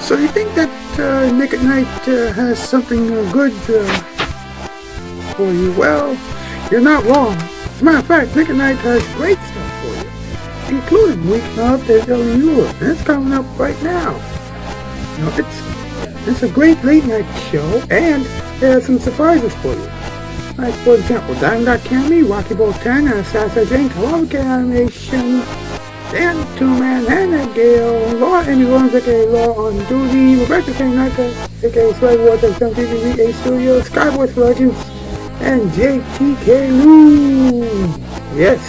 So you think that Nick at Night has something good for you? Well, you're not wrong. As a matter of fact, Nick at Night has great stuff for you, including Weeknight Update Muller, and it's coming up right now. You know, it's a great late night show, and it has some surprises for you. Like, for example, Diamond.Cammy, Rocky Bowl 10, Anastasia, Kyrell Animation, Dan Two-Man, Hannah Gale, Law Amy Williams, aka Law on Duty, Rebecca K. Naka, aka Swag Watch at Some TVA Studios, Skyboys Legends, and JTK Lou. Yes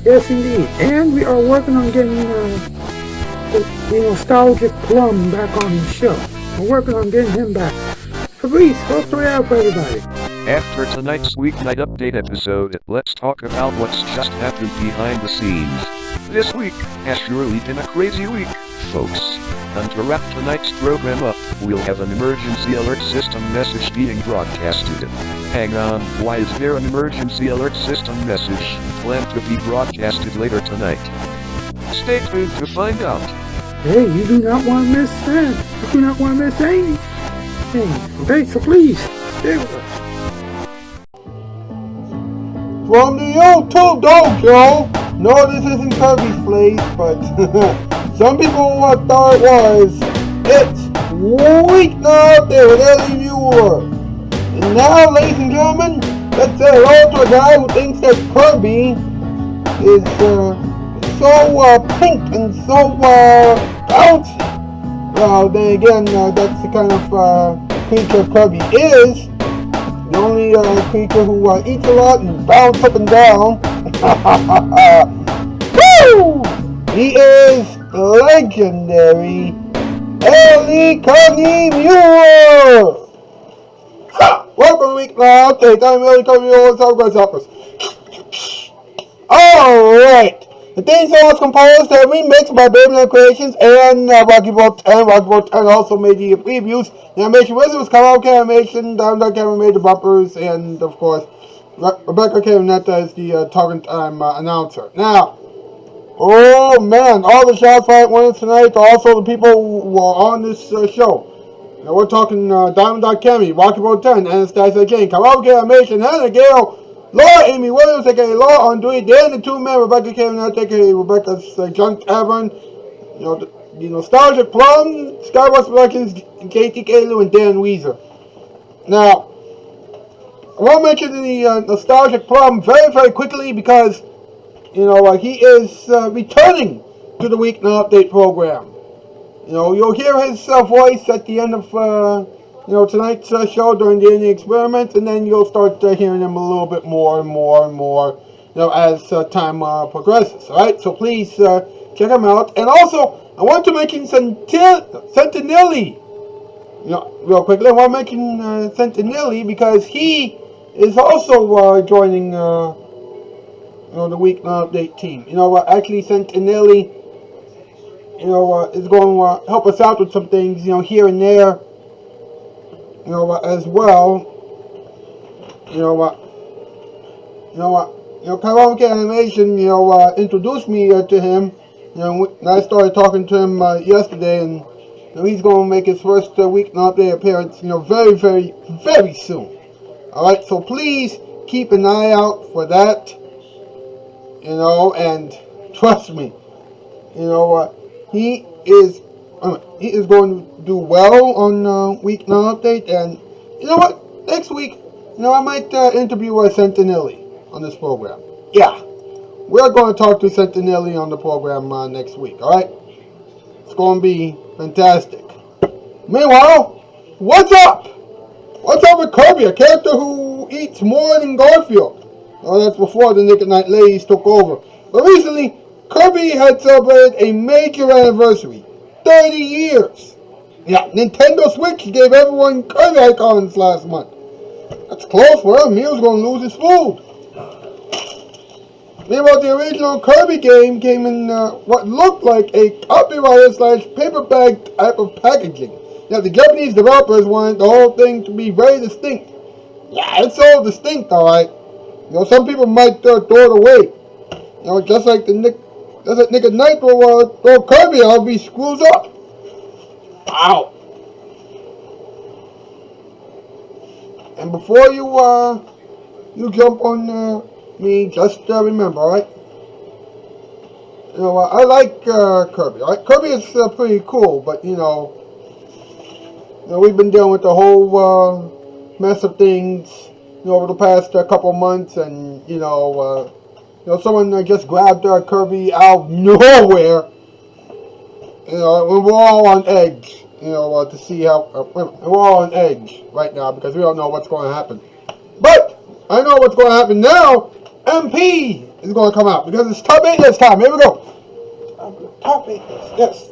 indeed. And we are working on getting the nostalgic Plum back on the show. We're working on getting him back. Fabrice, what's the way out for everybody? After tonight's Weeknight Update episode, let's talk about what's just happened behind the scenes. This week has surely been a crazy week, folks. And to wrap tonight's program up, we'll have an emergency alert system message being broadcasted. Hang on, why is there an emergency alert system message planned to be broadcasted later tonight? Stay tuned to find out. Hey, you do not want to miss that. You do not want to miss anything. Okay, so please, stay with us. From the YouTube dojo! No, this isn't Kirby's place, but some people thought it was. It's Weeknight there with Ellie Muller. And now, ladies and gentlemen, let's say hello to a guy who thinks that Kirby is so pink and so bouncy. Well, then again, that's the kind of creature Kirby is. The only creature who eats a lot and bounces up and down. Woo! He is legendary Ellie Muller! Welcome to Weeknight Update. I'm Ellie Muller, so good suppers. Alright. The theme song was composed and remixed by Baby Creations and Rocky Bowl 10. Rocky Bowl 10 also made the previews. The animation Ouizer was Kyrell Animation. Diamond.Cammy made the bumpers. And, of course, Rebecca K. Naka is the talking time announcer. Now, oh man, all the Shoutout Spotlight winners tonight are also the people who were on this show. Now, we're talking Diamond.Cammy, Rocky Bowl 10, Anastasia, Kyrell Animation, Hannah Gale, Law Amy Williams, aka Law on Duty, Dan the Two-Man, Rebecca K. Naka, aka Rebecca's Junk Tavern, the Nostalgic Plum, Skyboys Legends, JTK Lou, and Dan Ouizer. Now, I want to mention the Nostalgic Plum very, very quickly because, he is returning to the Weeknight Update program. You'll hear his voice at the end of, tonight's show during the ending experiments, and then you'll start hearing him a little bit more and more, as time progresses. Alright, so please check him out. And also, I want to mention Sentinelli. Real quickly, I want to mention Sentinelli because he is also joining, the Weeknight Update team. Actually, Sentinelli, is going to help us out with some things, here and there, as well. Kyrell Animation, introduced me to him. And I started talking to him yesterday, and he's going to make his first Weeknight Update appearance, very, very, very soon. Alright, so please keep an eye out for that, and trust me, he is going to do well on Weeknight Update, and next week, I might interview Sentinelli on this program. Yeah, we're going to talk to Sentinelli on the program next week, alright? It's going to be fantastic. Meanwhile, what's up? What's up with Kirby, a character who eats more than Garfield? Oh, that's before the Nick at Night ladies took over. But recently, Kirby had celebrated a major anniversary. 30 years. Yeah, Nintendo Switch gave everyone Kirby icons last month. That's close for him. He was going to lose his food. Meanwhile, the original Kirby game came in what looked like a copyrighted / paper bag type of packaging. Now, the Japanese developers wanted the whole thing to be very distinct. Yeah, it's all distinct, alright. Some people might throw it away. Just like Nick at Night will throw Kirby out if he screws up. Wow. And before you jump on me, just remember, alright? You know, I like Kirby. Right? Kirby is pretty cool, but you know, we've been dealing with the whole mess of things, you know, over the past couple months, and you know, someone just grabbed Kirby out of nowhere. You know, we're all on edge. You know, to see how we're all on edge right now because we don't know what's going to happen. But I know what's going to happen now. MP is going to come out because it's top 8 this time. Here we go. Top 8 list, yes.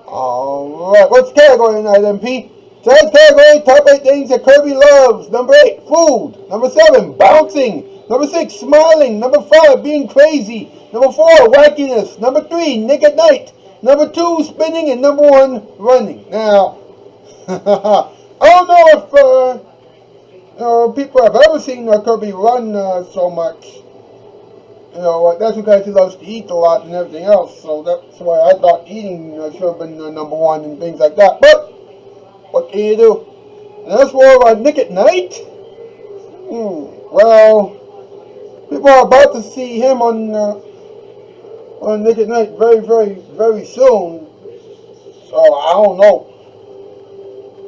Alright, what's the category tonight, MP? Today's category, top 8 things that Kirby loves. Number 8, food. Number 7, bouncing. Number 6, smiling. Number 5, being crazy. Number 4, wackiness. Number 3, naked night. Number 2, spinning. And number 1, running. Now, I don't know if people have ever seen Kirby run so much. You know, that's because he loves to eat a lot and everything else. So that's why I thought eating should have been number 1 and things like that. But what can you do? And as for Nick at Night, well, people are about to see him on Nick at Night very, very, very soon. So I don't know.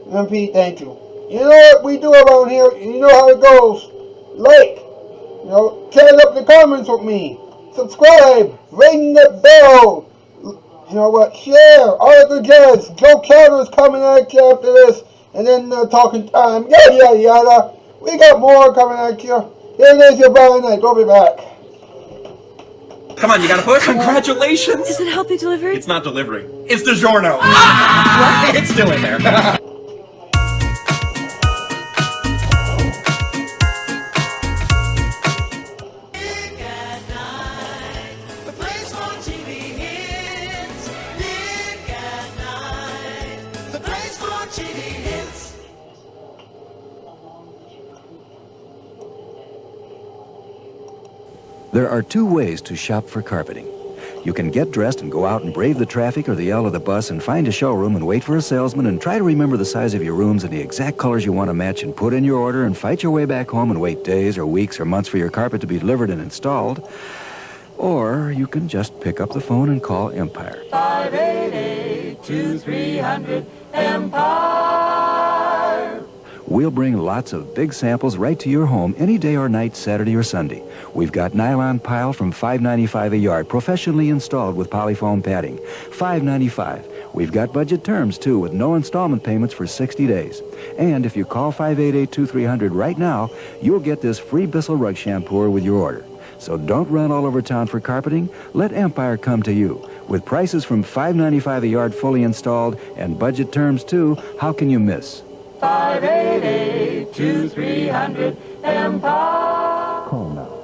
MP, thank you. You know what we do around here? You know how it goes. Like, you know, chat up the comments with me. Subscribe, ring the bell. You know what? Share all the good jazz. Joe Chowder is coming at you after this, and then talking time. Yada yada yada. We got more coming at you. Here it is, your brother Night. We'll be back. Come on, you gotta push. Congratulations. Is it healthy delivery? It's not delivery. It's DiGiorno. What? It's still in there. There are 2 ways to shop for carpeting. You can get dressed and go out and brave the traffic or the yell of the bus and find a showroom and wait for a salesman and try to remember the size of your rooms and the exact colors you want to match and put in your order and fight your way back home and wait days or weeks or months for your carpet to be delivered and installed. Or you can just pick up the phone and call Empire. 588-2300 Empire. We'll bring lots of big samples right to your home any day or night, Saturday or Sunday. We've got nylon pile from $5.95 a yard, professionally installed with polyfoam padding. $5.95. We've got budget terms, too, with no installment payments for 60 days. And if you call 588-2300 right now, you'll get this free Bissell rug shampooer with your order. So don't run all over town for carpeting. Let Empire come to you. With prices from $5.95 a yard fully installed and budget terms, too, how can you miss? 588-2300 Empire. Call now.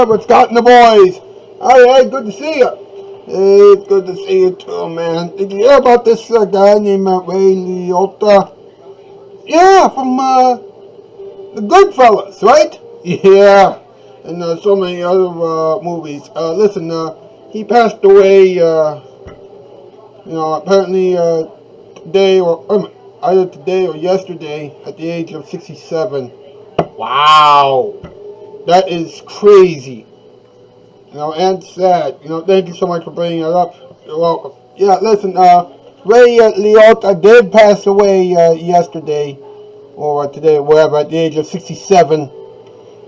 What's Scott and the boys? Hey, good to see you. Hey, it's good to see you too, man. Did you hear about this guy named Ray Liotta? Yeah, from the Goodfellas, right? Yeah, and so many other movies. Listen, he passed away. You know, apparently today or either today or yesterday at the age of 67. Wow. That is crazy, you know, and sad. You know, thank you so much for bringing it up. You're welcome. Yeah, listen, Ray Liotta did pass away yesterday, or today, whatever, at the age of 67. You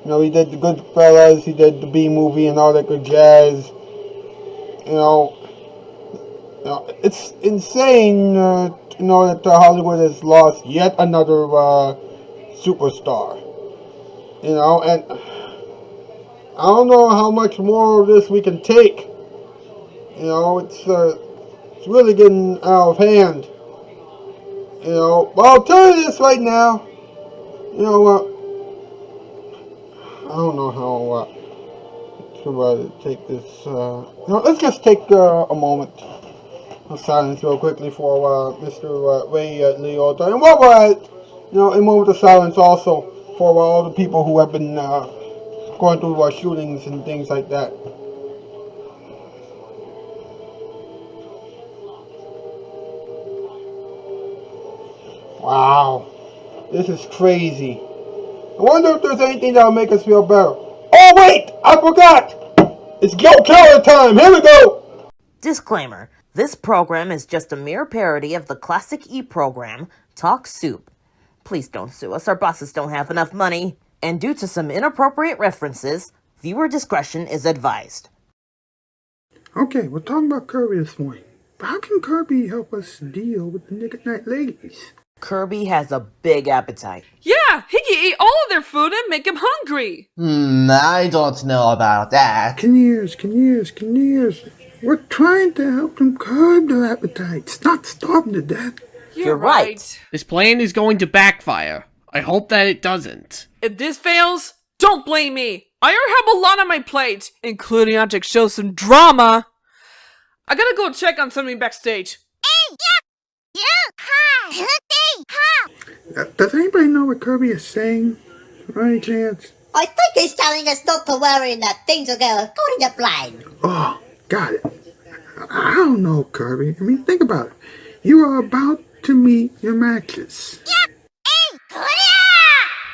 know, he did the Goodfellas, he did the B movie and all that good jazz. You know, It's insane to know that Hollywood has lost yet another superstar. And I don't know how much more of this we can take. It's really getting out of hand. But I'll tell you this right now. I don't know how to take this. Let's just take a moment of silence real quickly for Mr. Ray Liotta. And while we're at, a moment of silence also for all the people who have been going through shootings and things like that. Wow, this is crazy. I wonder if there's anything that'll make us feel better. Oh wait, I forgot! It's Joe Keller time, here we go! Disclaimer, this program is just a mere parody of the classic E! program, Talk Soup. Please don't sue us, our bosses don't have enough money. And due to some inappropriate references, viewer discretion is advised. Okay, we're talking about Kirby this morning. But how can Kirby help us deal with the Nick at Night ladies? Kirby has a big appetite. Yeah, he can eat all of their food and make him hungry. I don't know about that. Kinnears. We're trying to help them curb their appetites, not starve them to death. You're right. This plan is going to backfire. I hope that it doesn't. If this fails, don't blame me. I already have a lot on my plate, including I have to show some drama. I gotta go check on something backstage. Does anybody know what Kirby is saying? By any chance? I think he's telling us not to worry and that things will go according to plan. Oh, got it. I don't know, Kirby. I mean, think about it. You are about to meet your matches.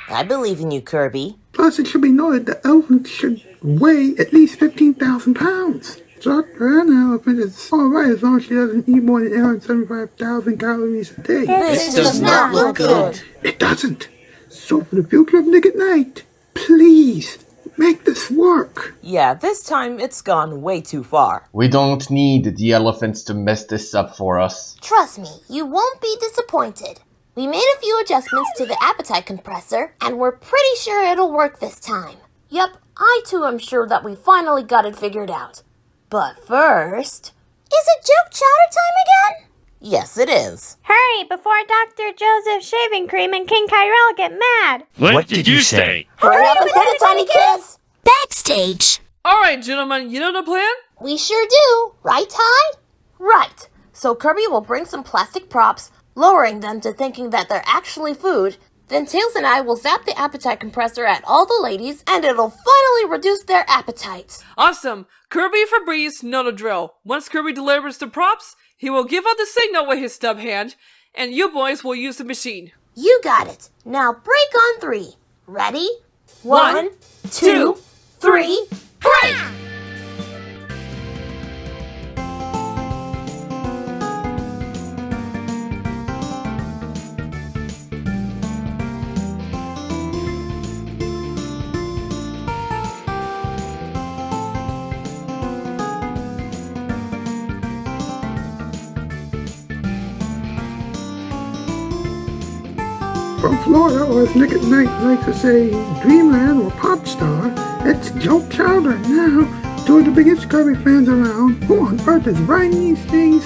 I believe in you, Kirby. Plus, it should be noted the elephant should weigh at least 15,000 pounds. So, an elephant is alright as long as she doesn't eat more than 875,000 calories a day. This does not look good. It doesn't. So, for the future of Nick at Night, please make this work. Yeah, this time it's gone way too far. We don't need the elephants to mess this up for us. Trust me, you won't be disappointed. We made a few adjustments to the appetite compressor, and we're pretty sure it'll work this time. Yep, I too am sure that we finally got it figured out. But first... Is it Joke Chowder time again? Yes, it is. Hurry, before Dr. Joseph's shaving cream and King Kyrell get mad. What did you say? Hurry up and hit it, tiny kids! Backstage. Alright, gentlemen, you know the plan? We sure do. Right, Ty? Right. So Kirby will bring some plastic props, lowering them to thinking that they're actually food. Then Tails and I will zap the appetite compressor at all the ladies, and it'll finally reduce their appetites. Awesome. Kirby and Fabrice know the drill. Once Kirby delivers the props, he will give out the signal with his stub hand, and you boys will use the machine. You got it. Now break on 3. Ready? 1, 2, 3, break! From Florida, or as Nick at Night likes to say, Dreamland or Pop Star, it's Joe Chowder. Now, two of the biggest Kirby fans around. Who on earth is writing these things?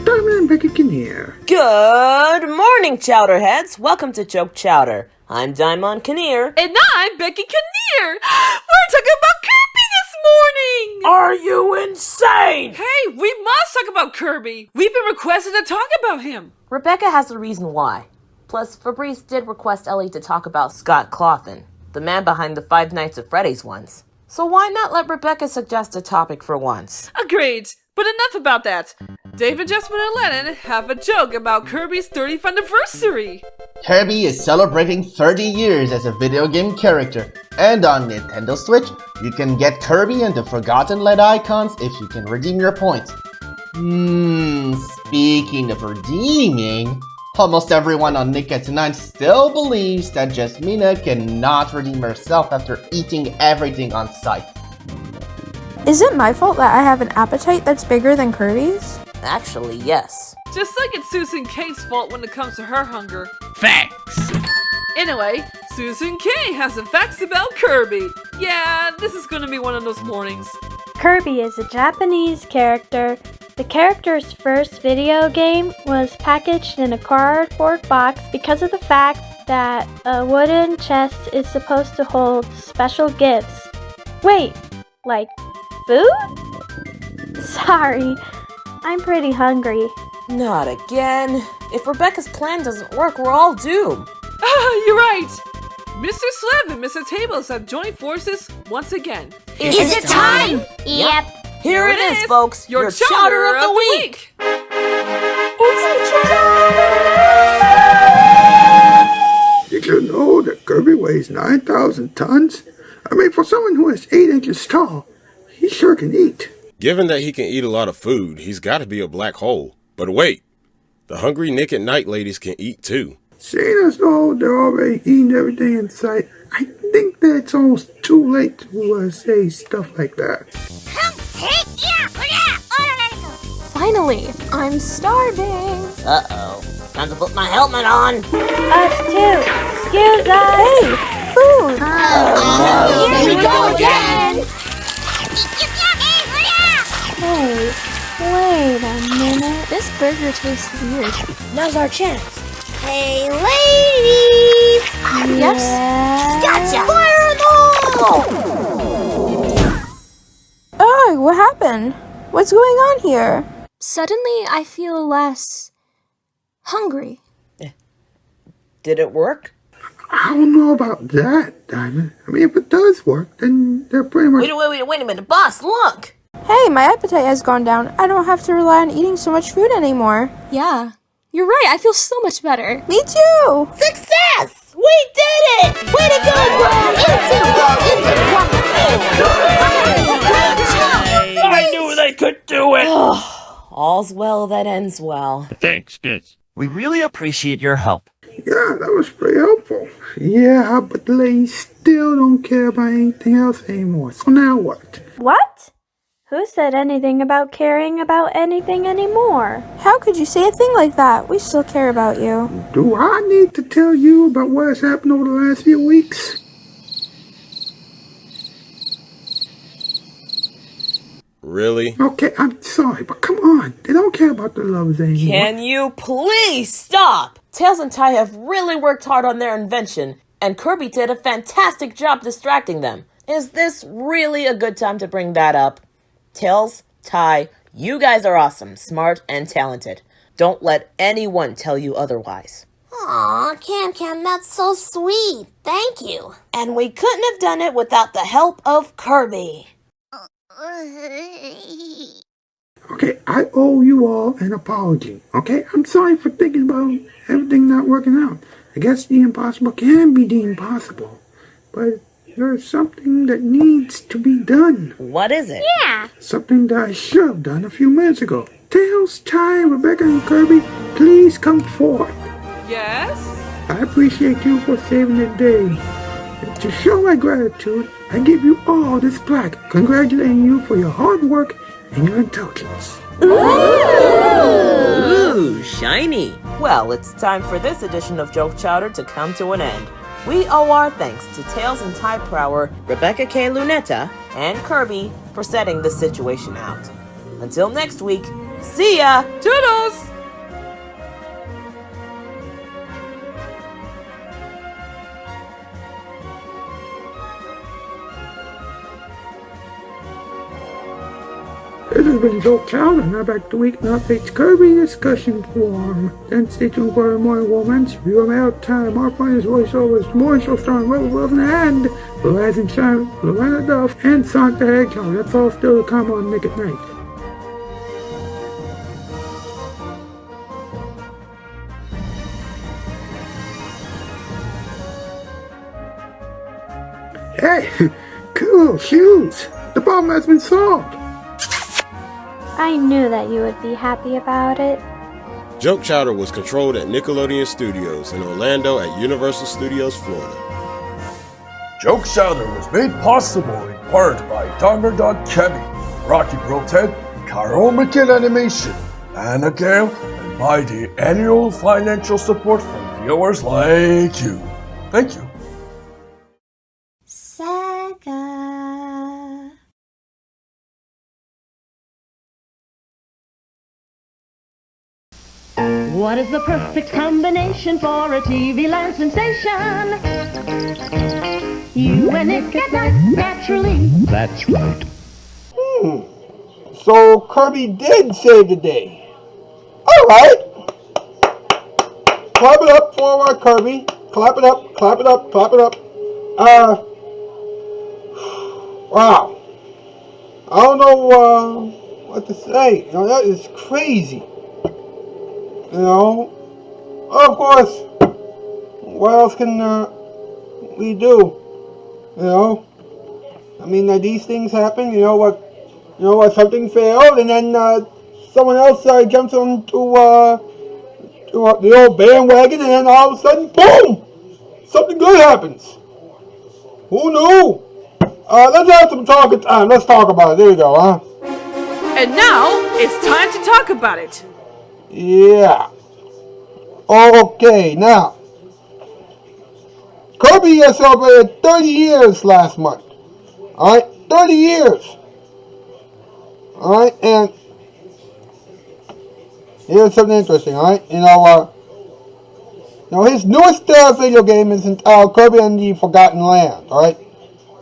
Diamond and Becky Kinnear. Good morning, Chowderheads. Welcome to Joke Chowder. I'm Diamond Kinnear. And I'm Becky Kinnear. We're talking about Kirby this morning. Are you insane? Hey, we must talk about Kirby. We've been requested to talk about him. Rebecca has a reason why. Plus, Fabrice did request Ellie to talk about Scott Cawthon, the man behind the Five Nights at Freddy's ones. So why not let Rebecca suggest a topic for once? Agreed. But enough about that. David, Jasmine, and Lennon have a joke about Kirby's 30th anniversary. Kirby is celebrating 30 years as a video game character, and on Nintendo Switch, you can get Kirby and the Forgotten Land icons if you can redeem your points. Speaking of redeeming, almost everyone on Nick at Night still believes that Jasmina cannot redeem herself after eating everything on sight. Is it my fault that I have an appetite that's bigger than Kirby's? Actually, yes. Just like it's Susan K's fault when it comes to her hunger. Facts. Anyway, Susan K has some facts about Kirby. Yeah, this is gonna be one of those mornings. Kirby is a Japanese character. The character's first video game was packaged in a cardboard box because of the fact that a wooden chest is supposed to hold special gifts. Wait, like food? Sorry, I'm pretty hungry. Not again. If Rebecca's plan doesn't work, we're all doomed. You're right! Mr. Slev and Mr. Tables have joined forces once again. Is it time? Yep. Here it is, folks. Your chowder of the week. Did you know that Kirby weighs 9,000 tons? I mean, for someone who is 8 inches tall, he sure can eat. Given that he can eat a lot of food, he's got to be a black hole. But wait, the hungry Nick at Night ladies can eat too. Seeing as though they're already eating everything in sight, I think that it's almost too late to say stuff like that. Finally, I'm starving. Uh-oh. Time to put my helmet on. Us too. Excuse us. Hey, food. Here we go again. Hey, wait a minute. This burger tastes weird. Now's our chance. Hey, ladies. Yes. Gotcha. Fire in the hole. Oh, what happened? What's going on here? Suddenly, I feel less hungry. Did it work? I don't know about that, Diamond. I mean, if it does work, then they're pretty much... Wait a minute, boss, look! Hey, my appetite has gone down. I don't have to rely on eating so much food anymore. Yeah, you're right. I feel so much better. Me too! Success! We did it! Way to go, I knew they could do it! All's well that ends well. Thanks, kids. We really appreciate your help. Yeah, that was pretty helpful. Yeah, but the ladies still don't care about anything else anymore. So now what? What? Who said anything about caring about anything anymore? How could you say a thing like that? We still care about you. Do I need to tell you about what has happened over the last few weeks? Really? Okay, I'm sorry, but come on. They don't care about the lovers anymore. Can you please stop? Tails and Ty have really worked hard on their invention, and Kirby did a fantastic job distracting them. Is this really a good time to bring that up? Tails, Ty, you guys are awesome, smart, and talented. Don't let anyone tell you otherwise. Aw, Cam, that's so sweet. Thank you. And we couldn't have done it without the help of Kirby. Okay, I owe you all an apology, okay? I'm sorry for thinking about everything not working out. I guess the impossible can be deemed possible, but there's something that needs to be done. What is it? Yeah. Something that I should have done a few minutes ago. Tails, Ty, Rebecca, and Kirby, please come forward. Yes? I appreciate you for saving the day. And to show my gratitude, I give you all this plaque, congratulating you for your hard work and your intelligence. Ooh, shiny. Well, it's time for this edition of Joke Chowder to come to an end. We owe our thanks to Tails and Ty Prower, Rebecca K. Lunetta, and Kirby for setting this situation out. Until next week, see ya! Toodles! This has been Joke Chowder, now back to Weeknight Updates Kirby discussion forum. Then stay tuned for more romance, viewer mail time, our finest voiceovers, more show starring Rebel Wilson and Rising Shine, Lorena Duff, and Sonic the Hedgehog. That's all still to come on Nick at Night. Hey, cool shoes! The problem has been solved! I knew that you would be happy about it. Joke Chowder was controlled at Nickelodeon Studios in Orlando at Universal Studios, Florida. Joke Chowder was made possible in part by Dr. Kemi, Rocky Bro Ted, Kyrell Animation, Anakim, and by the annual financial support from viewers like you. Thank you. Sega. What is the perfect combination for a TV land sensation? You and Nick at Night, naturally. That's right. So Kirby did save the day. Alright. Clap it up for Kirby. Clap it up, clap it up, clap it up. Wow. I don't know what to say. You know, that is crazy. You know, of course, what else can we do? You know, I mean, these things happen. You know what? Something failed, and then someone else jumps onto the old bandwagon, and then all of a sudden, boom! Something good happens. Who knew? Let's have some talking time. Let's talk about it. There you go, huh? And now it's time to talk about it. Yeah. Okay, now. Kirby has celebrated 30 years last month. Alright, 30 years. Alright, and here's something interesting, alright? You know, his newest video game is Kirby and the Forgotten Land, alright?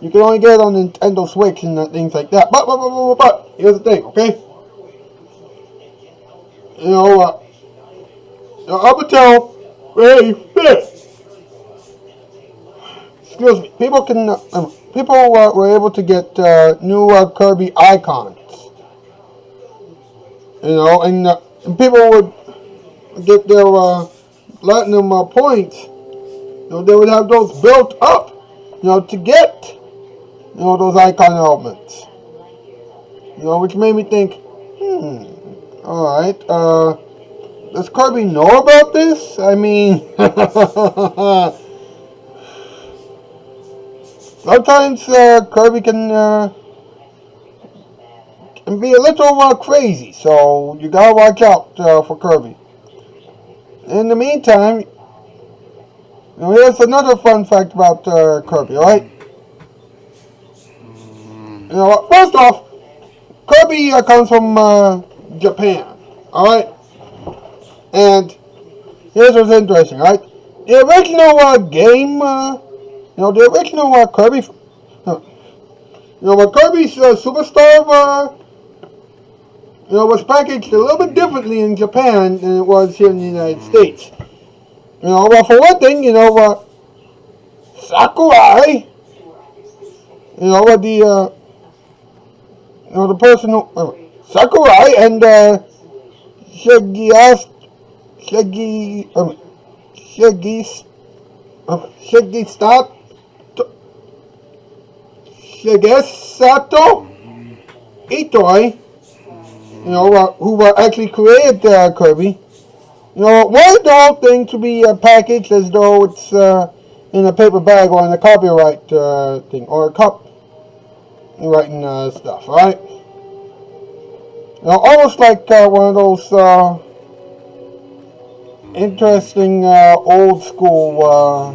You can only get it on Nintendo Switch and things like that. But, here's the thing, okay? You know, up until May 5th, excuse me, people were able to get new Kirby icons. You know, and people would get their platinum points. You know, they would have those built up, you know, to get, you know, those icon elements. You know, which made me think, alright, does Kirby know about this? I mean, sometimes Kirby can be a little crazy, so you gotta watch out for Kirby. In the meantime, you know, here's another fun fact about Kirby, alright? You know, first off, Kirby comes from Japan, alright? And here's what's interesting, right? The original game, you know, the original Kirby, you know, when Kirby's Superstar, you know, was packaged a little bit differently in Japan than it was here in the United States. You know, well, for one thing, you know, Sakurai, you know, the person who, Sakurai and Shigesato Itoi, you know, who actually created Kirby, you know, wanted the whole thing to be packaged as though it's in a paper bag or in a copyright thing, or copywriting stuff, alright? You know, almost like one of those interesting old school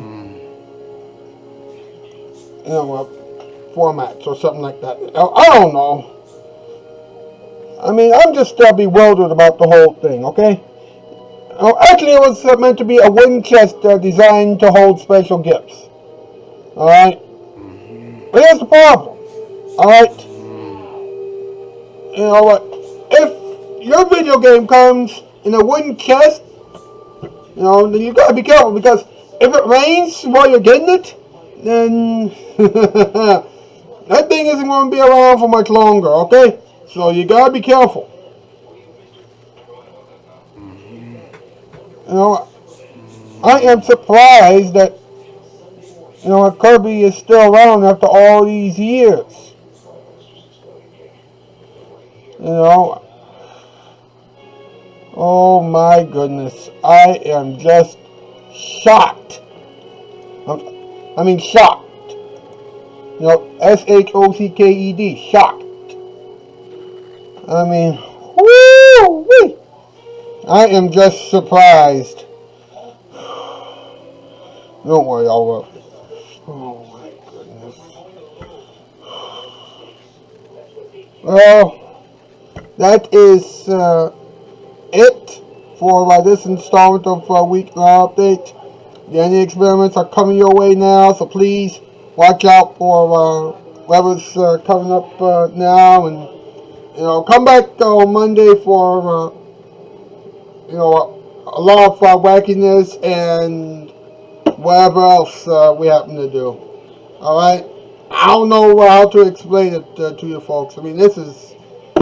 you know, formats or something like that. I don't know. I mean, I'm just bewildered about the whole thing, okay? Actually, it was meant to be a wooden chest designed to hold special gifts. Alright? But here's the problem. Alright? You know what? If your video game comes in a wooden chest, you know, then you gotta be careful, because if it rains while you're getting it, then that thing isn't going to be around for much longer, okay? So you gotta be careful. You know, I am surprised that, you know, Kirby is still around after all these years. You know, oh my goodness, I am just shocked. I mean shocked. You know, SHOCKED, shocked. I mean, woo-wee. I am just surprised. Don't worry, I'll work. Oh my goodness. Well, that is it for this installment of Weeknight Update. The ending experiments are coming your way now, so please watch out for whatever's coming up now, and come back on Monday for a lot of wackiness and whatever else we happen to do. All right, I don't know how to explain it to you folks. I mean, this is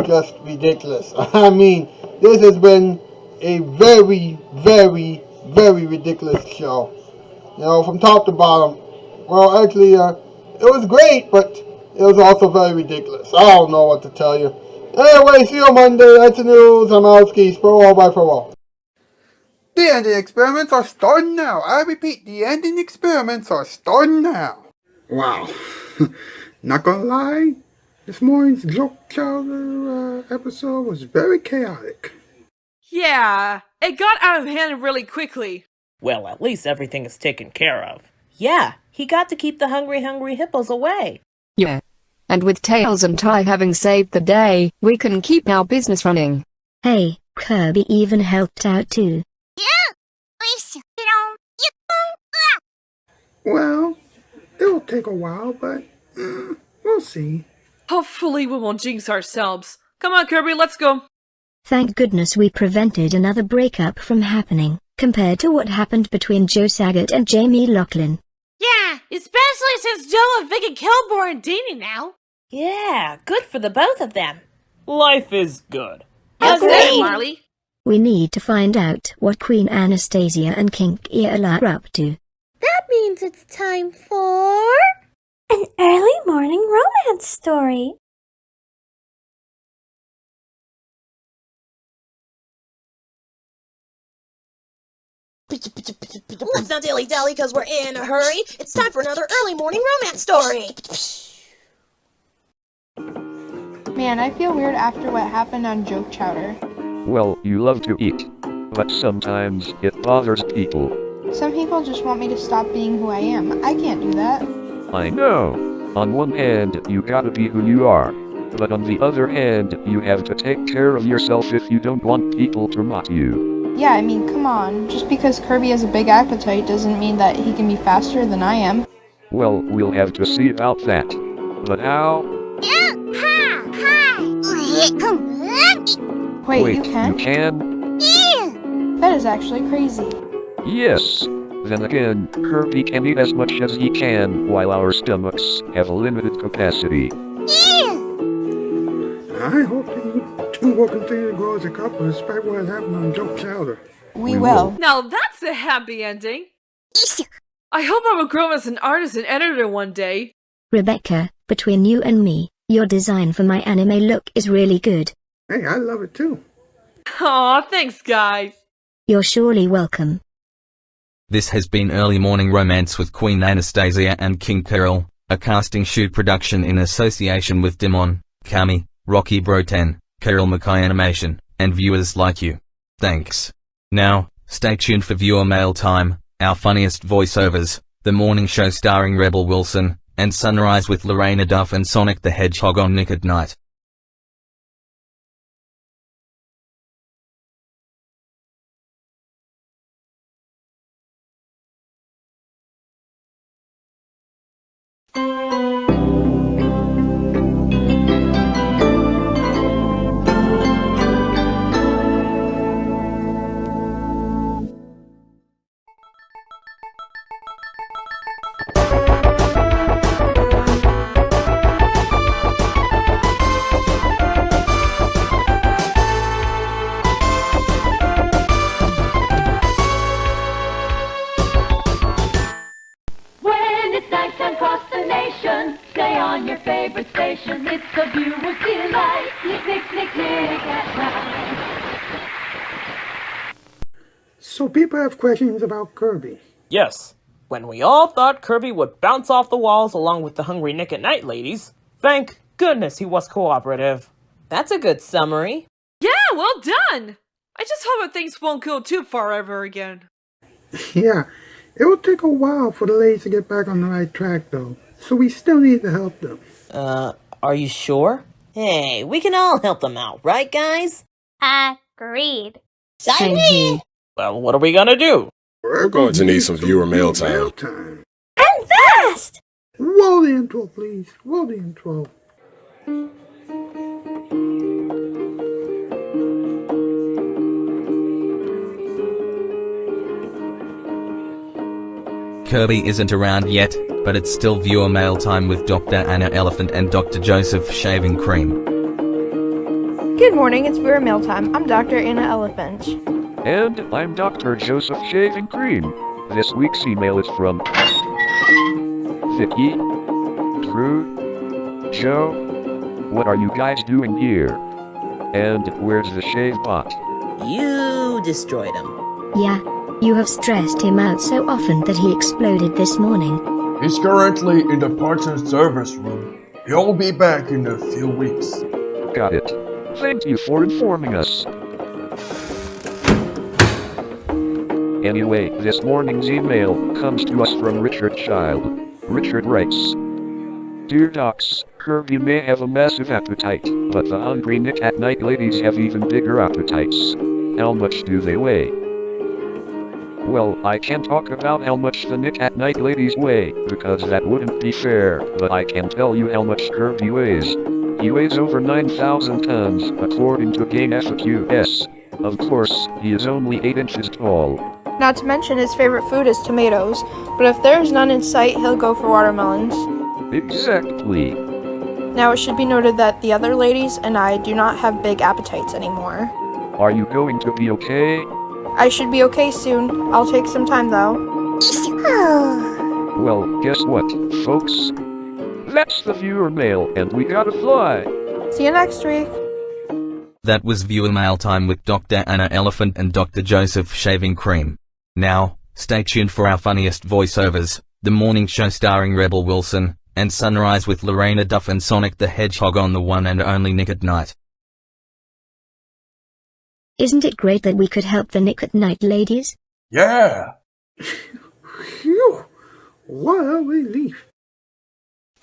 just ridiculous. I mean, this has been a very, very, very ridiculous show. From top to bottom. Well, actually, it was great, but it was also very ridiculous. I don't know what to tell you. Anyway, see you Monday. That's the news. I'm Alski. Farewell, bye, farewell. The ending experiments are starting now. I repeat, the ending experiments are starting now. Wow. Not gonna lie, this morning's Joke Chowder episode was very chaotic. Yeah, it got out of hand really quickly. Well, at least everything is taken care of. Yeah, he got to keep the hungry hippos away. Yeah. And with Tails and Ty having saved the day, we can keep our business running. Hey, Kirby even helped out too. Well, it'll take a while, but we'll see. Hopefully we won't jinx ourselves. Come on, Kirby, let's go. Thank goodness we prevented another breakup from happening, compared to what happened between Joe Saget and Jamie Laughlin. Yeah, especially since Joe and Vicky Kilgore are dating now. Yeah, good for the both of them. Life is good. Agreed, Marley. We need to find out what Queen Anastasia and King Kyrell are up to. That means it's time for... an early morning romance story. Let's not dilly-dally because we're in a hurry. It's time for another early morning romance story. Man, I feel weird after what happened on Joke Chowder. Well, you love to eat, but sometimes it bothers people. Some people just want me to stop being who I am. I can't do that. I know. On one hand, you gotta be who you are. But on the other hand, you have to take care of yourself if you don't want people to mock you. Yeah, I mean, come on. Just because Kirby has a big appetite doesn't mean that he can be faster than I am. Well, we'll have to see about that. But how? Wait, you can? You can? That is actually crazy. Yes. Then again, Kirby can eat as much as he can, while our stomachs have a limited capacity. I hope you two will continue to grow as a couple despite what happened on Joke Chowder. We will. Now that's a happy ending. I hope I will grow as an artist and editor one day. Rebecca, between you and me, your design for my anime look is really good. Hey, I love it too. Aw, thanks guys. You're surely welcome. This has been Early Morning Romance with Queen Anastasia and King Kyrell, a casting shoot production in association with Dimon, Kami, Rocky Bro 10, Kyrell Mackay Animation, and viewers like you. Thanks. Now, stay tuned for viewer mail time, our funniest voiceovers, The Morning Show starring Rebel Wilson, and Sunrise with Lorena Duff and Sonic the Hedgehog on Nick at Night. Stay on your favorite station. It's a viewer's delight. Nick, Nick, Nick, Nick at night. So people have questions about Kirby. Yes. When we all thought Kirby would bounce off the walls along with the hungry Nick at Night ladies, thank goodness he was cooperative. That's a good summary. Yeah, well done! I just hope that things won't go too far ever again. Yeah, it will take a while for the ladies to get back on the right track, though. So we still need to help them. Are you sure? Hey, we can all help them out, right, guys? Agreed. Same here. Well, what are we gonna do? We're going to need some viewer mail time. And fast! Roll the intro, please. Roll the intro. Kirby isn't around yet, but it's still viewer mail time with Dr. Anna Elephant and Dr. Joseph Shaving Cream. Good morning, it's viewer mail time. I'm Dr. Anna Elephant. And I'm Dr. Joseph Shaving Cream. This week's email is from Vicky, Drew, Joe. What are you guys doing here? And where's the shave bot? You destroyed him. Yeah, you have stressed him out so often that he exploded this morning. He's currently in the parts and service room. He'll be back in a few weeks. Got it. Thank you for informing us. Anyway, this morning's email comes to us from Richard Child. Richard writes, Dear Docs, Kirby may have a massive appetite, but the hungry Nick at Night ladies have even bigger appetites. How much do they weigh? Well, I can't talk about how much the Nick at Night ladies weigh, because that wouldn't be fair, but I can tell you how much Kirby weighs. He weighs over 9,000 tons, according to Game FAQs. Of course, he is only 8 inches tall. Not to mention his favorite food is tomatoes, but if there is none in sight, he'll go for watermelons. Exactly. Now it should be noted that the other ladies and I do not have big appetites anymore. Are you going to be okay? I should be okay soon. I'll take some time though. Well, guess what, folks? That's the viewer mail, and we gotta fly. See you next week. That was viewer mail time with Dr. Anna Elephant and Dr. Joseph Shaving Cream. Now, stay tuned for our funniest voiceovers, The Morning Show starring Rebel Wilson, and Sunrise with Lorena Duff and Sonic the Hedgehog on the one and only Nick at Night. Isn't it great that we could help the Nick at Night ladies? Yeah! Phew! What a relief.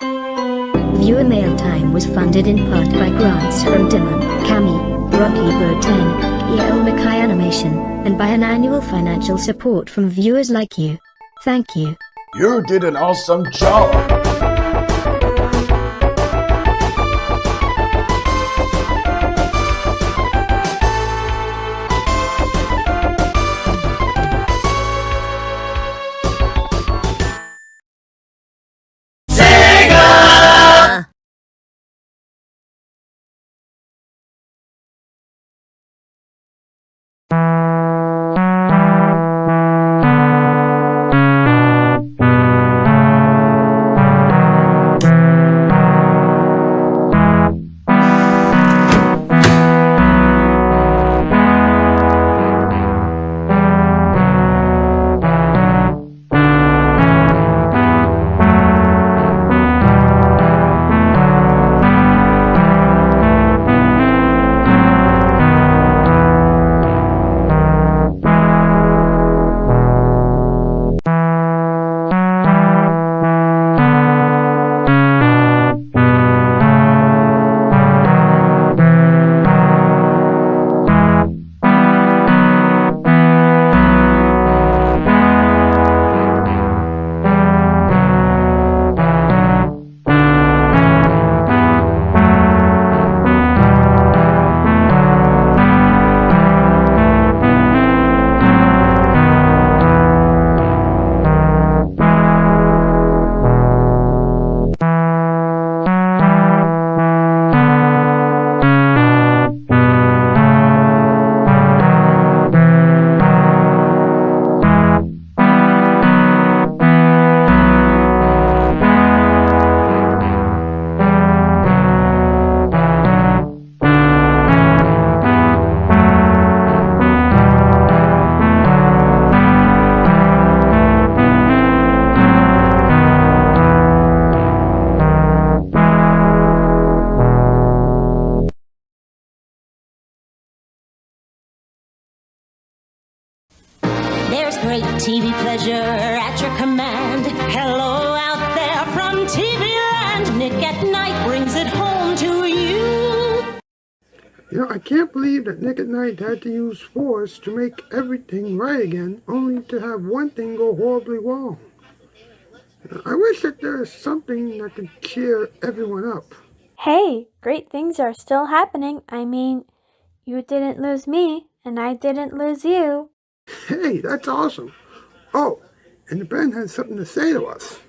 Viewer Mail Time was funded in part by grants from Dimon, Cami, Rocky Bro 10, Kyrell Mackay Animation, and by an annual financial support from viewers like you. Thank you. You did an awesome job! There's great TV pleasure at your command. Hello out there from TV land. Nick at Night brings it home to you. You know, I can't believe that Nick at Night had to use force to make everything right again, only to have one thing go horribly wrong. I wish that there was something that could cheer everyone up. Hey, great things are still happening. I mean, you didn't lose me, and I didn't lose you. Hey, that's awesome. Oh, and the band has something to say to us.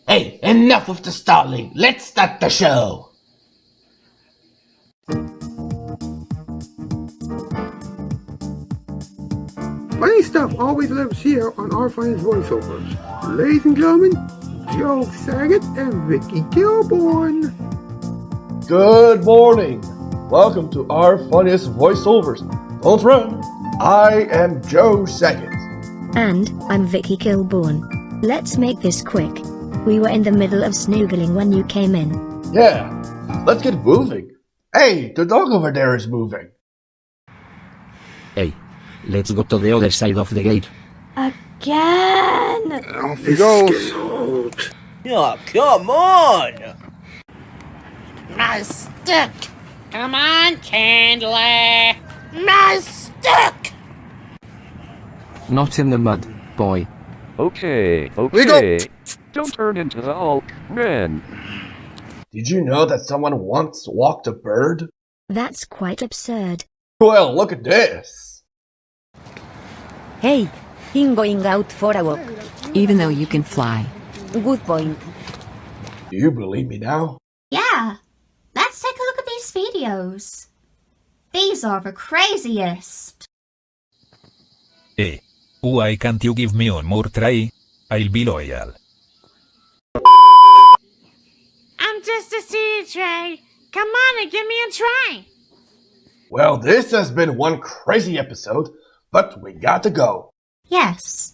Hey, enough of the stalling. Let's start the show. Funny stuff always lives here on Our Funniest Voiceovers. Ladies and gentlemen, Joe Saget and Vicky Kilborn. Good morning. Welcome to Our Funniest Voiceovers. Don't run. I am Joe Saget. And I'm Vicky Kilborn. Let's make this quick. We were in the middle of snoogling when you came in. Yeah, let's get moving. Hey, the dog over there is moving. Hey, let's go to the other side of the gate. Again! Off he goes. Oh, come on! My stick! Come on, Candler! My stick! Not in the mud, boy. Okay. Don't turn into the Hulk, man. Did you know that someone once walked a bird? That's quite absurd. Well, look at this. Hey, I'm going out for a walk. Even though you can fly. Good point. Do you believe me now? Yeah. Let's take a look at these videos. These are the craziest. Hey, why can't you give me one more try? I'll be loyal. I'm just a seed tray. Come on and give me a try. Well, this has been one crazy episode, but we got to go. Yes.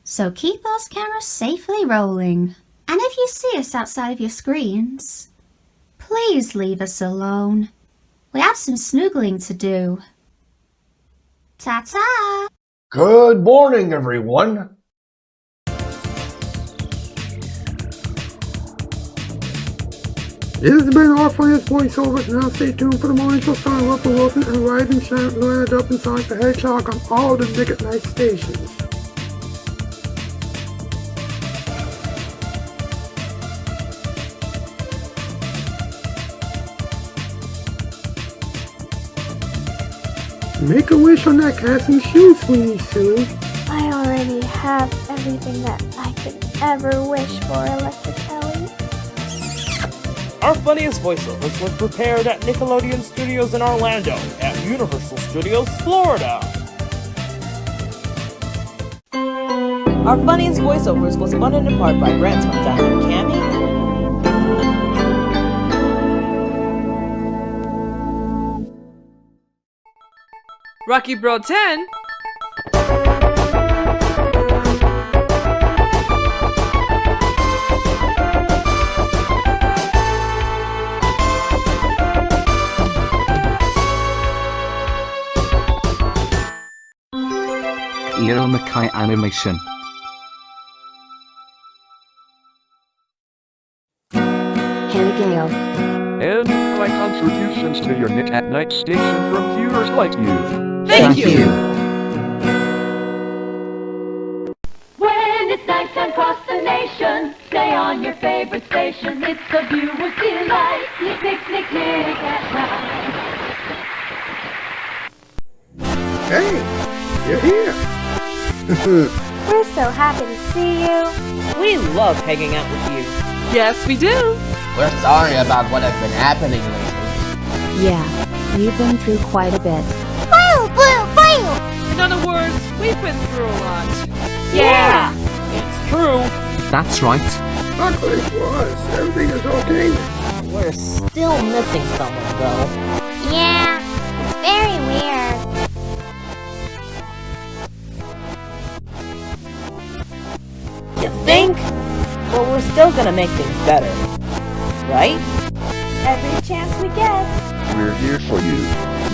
So keep those cameras safely rolling. And if you see us outside of your screens, please leave us alone. We have some snoogling to do. Ta-ta! Good morning, everyone. This has been Our Funniest Voiceovers. Now stay tuned for the morning show starring Russell Wilson and Rise and Shine Loretta up and Sonic the Hedgehog on all the Nick at Night stations. Make a wish on that casting shoe, Sweeney Sue. I already have everything that I could ever wish for, Electric Ellie. Our Funniest Voiceovers was prepared at Nickelodeon Studios in Orlando, at Universal Studios, Florida. Our Funniest Voiceovers was funded in part by grants from Diamond and Cammy, Rocky Bro 10, Kyrell Mackay Animation. Harry Gale. And my contributions to your Nick at Night station from viewers like you. Thank you. When it's nighttime across the nation, stay on your favorite station. It's the viewer's delight. Nick, Nick, Nick, Nick at Night. Hey, you're here. We're so happy to see you. We love hanging out with you. Yes, we do. We're sorry about what has been happening lately. Yeah, we've been through quite a bit. Boo, boo, boo! In other words, we've been through a lot. Yeah! It's true. That's right. Luckily for us, everything is okay. We're still missing someone, though. Yeah, it's very weird. You think? But we're still gonna make things better. Right? Every chance we get. We're here for you.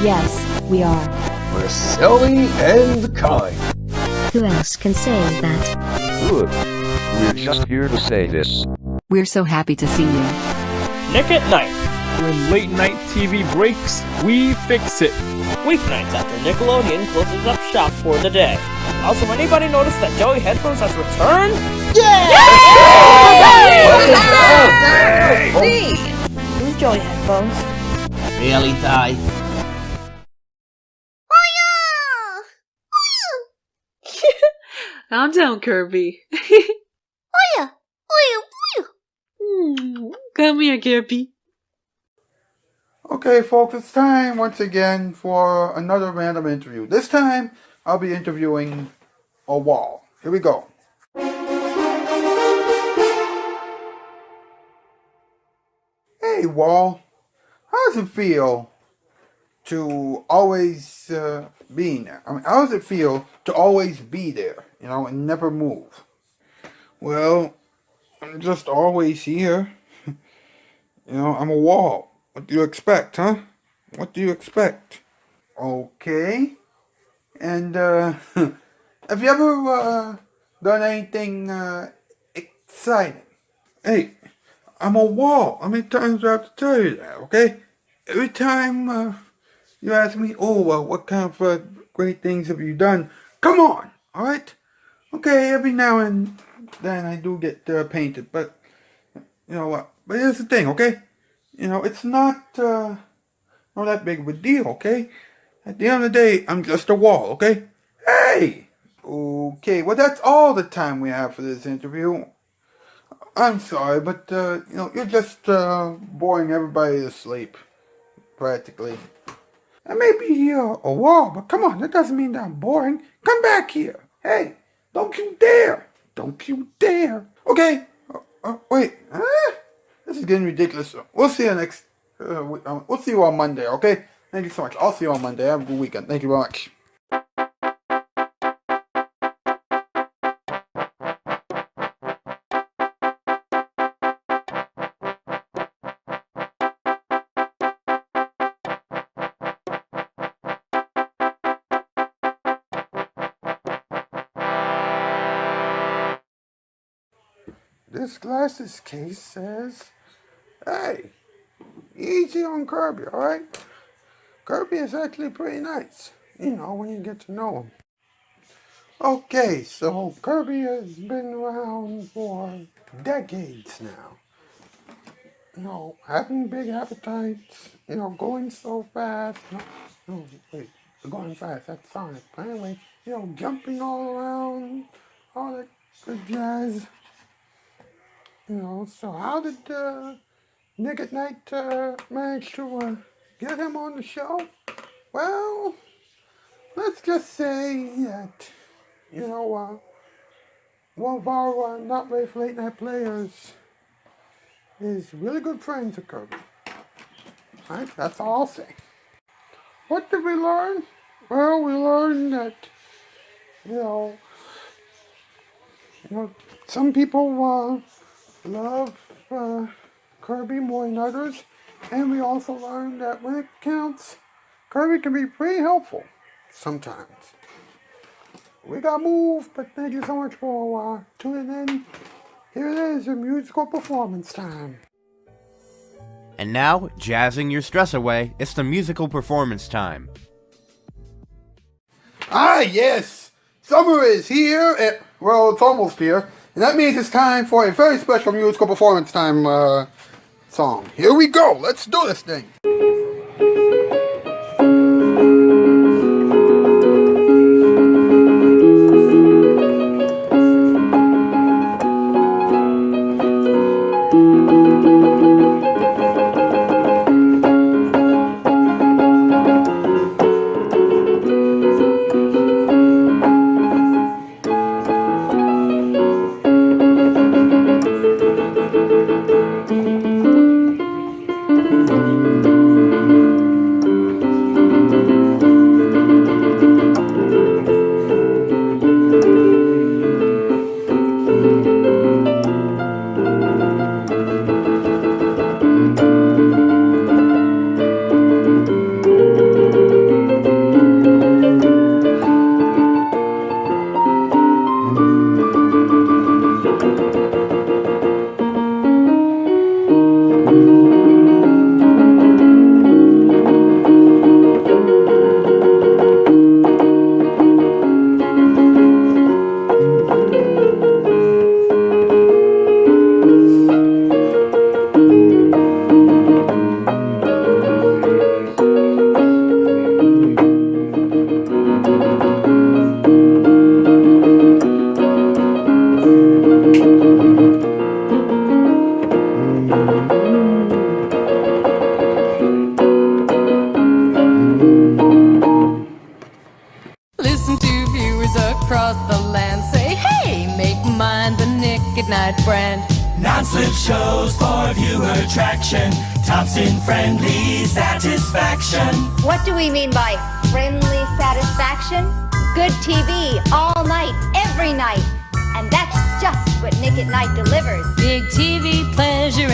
Yes, we are. We're silly and kind. Who else can say that? Good. We're just here to say this. We're so happy to see you. Nick at Night. When late night TV breaks, we fix it. Weeknights after Nickelodeon closes up shop for the day. Also, anybody notice that Joey Headphones has returned? Yay! Who's Joey Headphones? Really, Ty? Calm down, Kirby. Oya! Come here, Kirby. Okay, folks, it's time once again for another random interview. This time, I'll be interviewing a wall. Here we go. Hey, Wall. How does it feel to always being there? I mean, how does it feel to always be there, and never move? Well, I'm just always here. I'm a wall. What do you expect, huh? What do you expect? Okay. And, have you ever, done anything, exciting? Hey, I'm a wall. How many times do I have to tell you that, okay? Every time, you ask me, what kind of, great things have you done? Come on, alright? Okay, every now and then I do get, painted, but, you know what? But here's the thing, okay? It's not that big of a deal, okay? At the end of the day, I'm just a wall, okay? Hey! Okay, well, that's all the time we have for this interview. I'm sorry, but, you're just boring everybody to sleep, practically. I may be a wall, but come on, that doesn't mean that I'm boring. Come back here. Hey, don't you dare. Don't you dare. Okay, wait, this is getting ridiculous. We'll see you next, we'll see you on Monday, okay? Thank you so much. I'll see you on Monday. Have a good weekend. Thank you very much. This glasses case says, hey, easy on Kirby, alright? Kirby is actually pretty nice, when you get to know him. Okay, so Kirby has been around for decades now. Having big appetites, going so fast. No, wait, going fast, that's Sonic. But anyway, jumping all around, all that good jazz. So how did Nick at Night manage to get him on the show? Well, let's just say that, one of our not very late night players is really good friends with Kirby. Right? That's all I'll say. What did we learn? Well, we learned that, some people love Kirby more than others, and we also learned that when it counts, Kirby can be pretty helpful sometimes. We got moved, but thank you so much for tuning in. Here it is, your musical performance time. And now, jazzing your stress away, it's the musical performance time. Ah, yes! Summer is here, well, it's almost here, and that means it's time for a very special musical performance time song. Here we go, let's do this thing! across the land say, hey, make mine the Nick at Night brand. Non-slip shows for viewer attraction, Thompson friendly satisfaction. What do we mean by friendly satisfaction? Good TV all night, every night. And that's just what Nick at Night delivers. Big TV pleasure